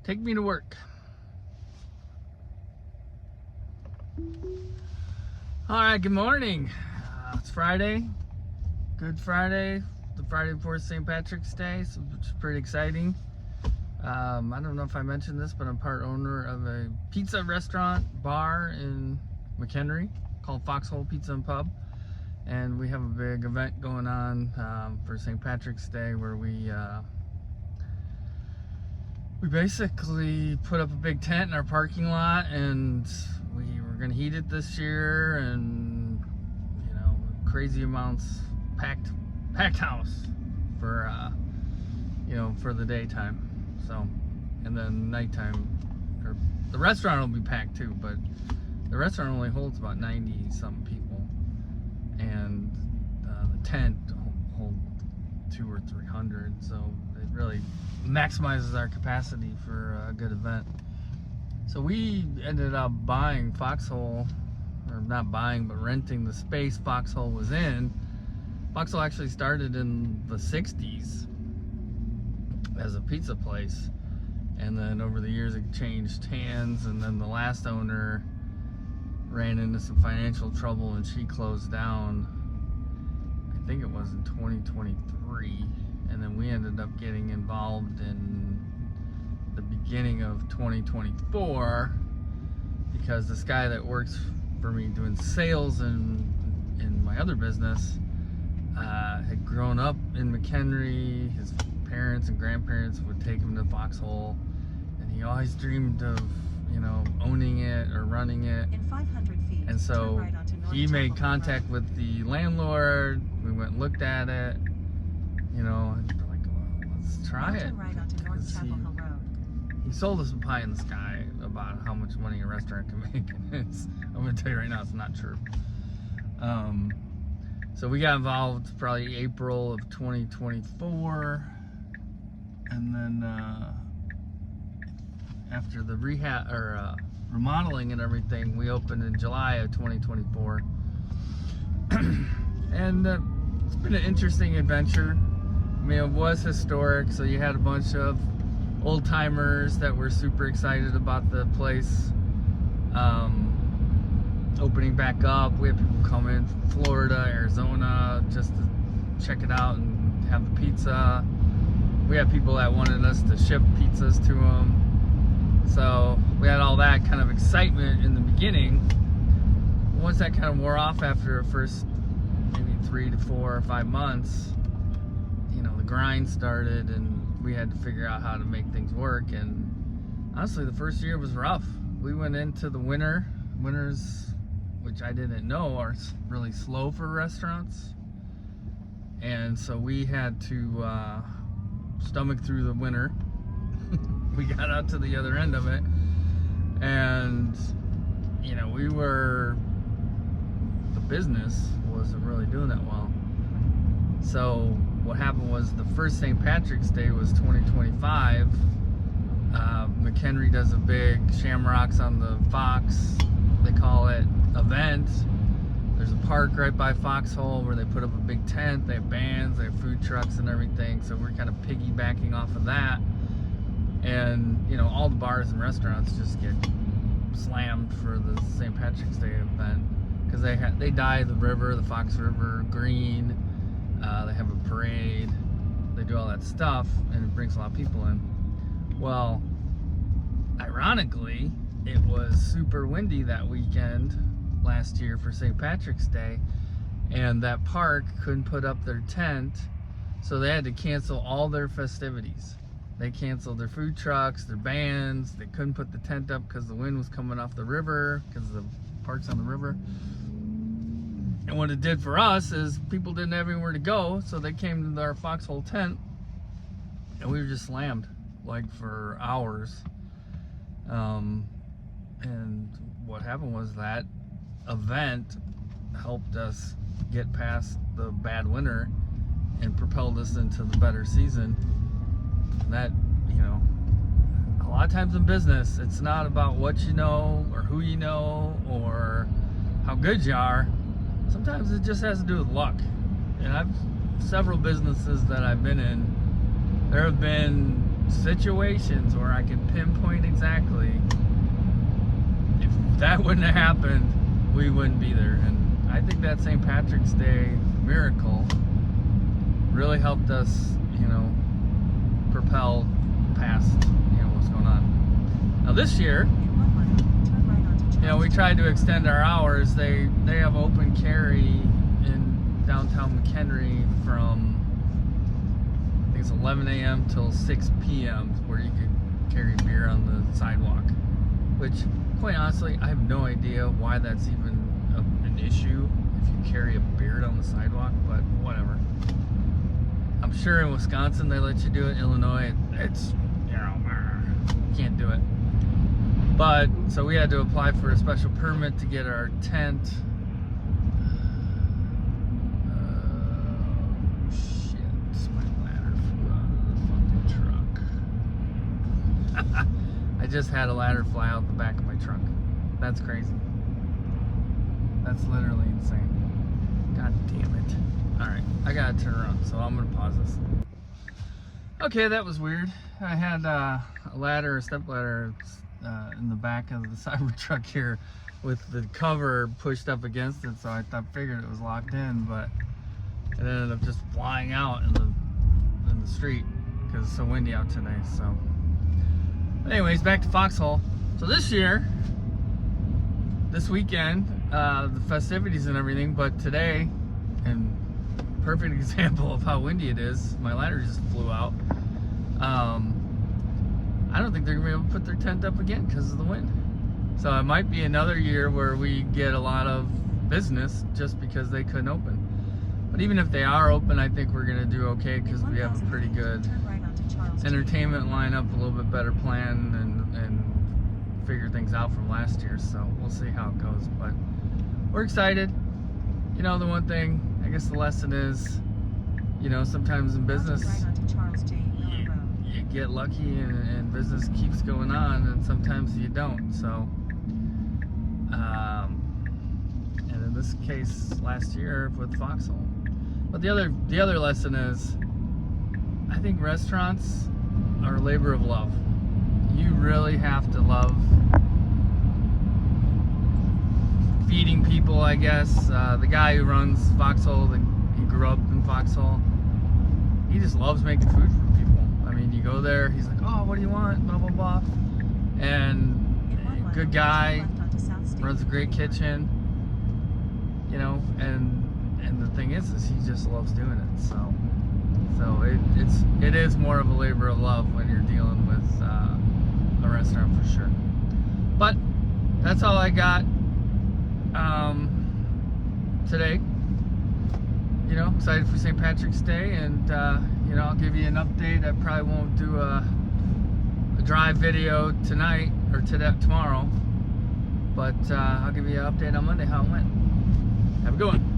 Take me to work. All right, good morning. It's Friday. Good Friday. The Friday before St. Patrick's Day, so it's pretty exciting. I don't know if I mentioned this, but I'm part owner of a pizza restaurant bar in McHenry called Foxhole Pizza and Pub. And we have a big event going on for St. Patrick's Day where we basically put up a big tent in our parking lot, and we were gonna heat it this year, and you know, crazy amounts, packed house for you know, for the daytime. So, and then nighttime, or the restaurant will be packed too, but the restaurant only holds about 90 something people, and the tent holds 200 or 300, so it really maximizes our capacity for a good event. So we ended up buying Foxhole, or not buying, but renting the space Foxhole was in. Foxhole actually started in the 60s as a pizza place, and then over the years it changed hands, and then the last owner ran into some financial trouble and she closed down. I think it was in 2023, and then we ended up getting involved in the beginning of 2024 because this guy that works for me doing sales in my other business had grown up in McHenry. His parents and grandparents would take him to Foxhole, and he always dreamed of, you know, owning it or running it. In 500 feet, and so turn right onto North he made Chapel contact Road. with the landlord. We went and looked at it, you know, and we're like, well, let's try it. Turn right onto North 'Cause Chapel Hill Road. he sold us a pie in the sky about how much money a restaurant can make. I'm gonna tell you right now, it's not true. So we got involved probably April of 2024, and then after the rehab or remodeling and everything, we opened in July of 2024. And it's been an interesting adventure. I mean, it was historic, so you had a bunch of old timers that were super excited about the place opening back up. We had people come in from Florida, Arizona, just to check it out and have the pizza. We had people that wanted us to ship pizzas to them. So we had all that kind of excitement in the beginning. Once that kind of wore off after the first maybe 3 to 4 or 5 months, you know, the grind started, and we had to figure out how to make things work. And honestly, the first year was rough. We went into the winters, which I didn't know are really slow for restaurants, and so we had to stomach through the winter. We got out to the other end of it, and you know, the business wasn't really doing that well. So what happened was, the first St. Patrick's Day was 2025. McHenry does a big Shamrocks on the Fox, they call it, event. There's a park right by Foxhole where they put up a big tent. They have bands, they have food trucks and everything. So we're kind of piggybacking off of that. And you know, all the bars and restaurants just get slammed for the St. Patrick's Day event because they dye the river, the Fox River, green. They have a parade. They do all that stuff, and it brings a lot of people in. Well, ironically, it was super windy that weekend last year for St. Patrick's Day, and that park couldn't put up their tent, so they had to cancel all their festivities. They canceled their food trucks, their bands. They couldn't put the tent up because the wind was coming off the river, because the park's on the river. And what it did for us is people didn't have anywhere to go, so they came to our Foxhole tent, and we were just slammed like for hours. And what happened was that event helped us get past the bad winter and propelled us into the better season. And that, you know, a lot of times in business, it's not about what you know or who you know or how good you are. Sometimes it just has to do with luck. And I've several businesses that I've been in, there have been situations where I can pinpoint exactly if that wouldn't have happened, we wouldn't be there. And I think that St. Patrick's Day miracle really helped us, propel past, what's going on. Now this year, In 1 mile, turn right onto Charles we Street. tried to extend our hours. They have open carry in downtown McHenry from, I think it's 11 a.m. till 6 p.m. where you could carry beer on the sidewalk. Which, quite honestly, I have no idea why that's even an issue if you carry a beer on the sidewalk, but whatever. I'm sure in Wisconsin they let you do it. Illinois, it's, you can't do it. But, so we had to apply for a special permit to get our tent. Shit, my ladder flew out of the fucking truck. I just had a ladder fly out the back of my truck. That's crazy. That's literally insane. God damn it. Alright, I gotta turn around, so I'm gonna pause this. Okay, that was weird. I had a step ladder in the back of the Cybertruck here with the cover pushed up against it, so I figured it was locked in, but it ended up just flying out in the street because it's so windy out today. So anyways, back to Foxhole. So this year, this weekend, the festivities and everything, but today, and perfect example of how windy it is, my ladder just flew out. I don't think they're gonna be able to put their tent up again because of the wind. So it might be another year where we get a lot of business just because they couldn't open. But even if they are open, I think we're gonna do okay because we have a pretty good turn right onto Charles Street. entertainment lineup, a little bit better plan, and figure things out from last year. So we'll see how it goes. But we're excited. The one thing, I guess the lesson is, sometimes in business, Right onto Charles J. Miller Road. you get lucky and business keeps going on, and sometimes you don't. So, and in this case, last year with Foxhole. But the other lesson is, I think restaurants are a labor of love. You really have to love feeding people, I guess. The guy who runs Foxhole, he grew up in Foxhole. He just loves making food for people. I mean, you go there, he's like, oh, what do you want? Blah, blah, blah. And In 1 mile, good turn guy, left onto South State runs a great Boulevard. kitchen, and the thing is he just loves doing it. So it is more of a labor of love when you're dealing with a restaurant for sure. But that's all I got today. Excited for St. Patrick's Day, and I'll give you an update. I probably won't do a drive video tonight or tomorrow, but I'll give you an update on Monday how it went. Have a good one.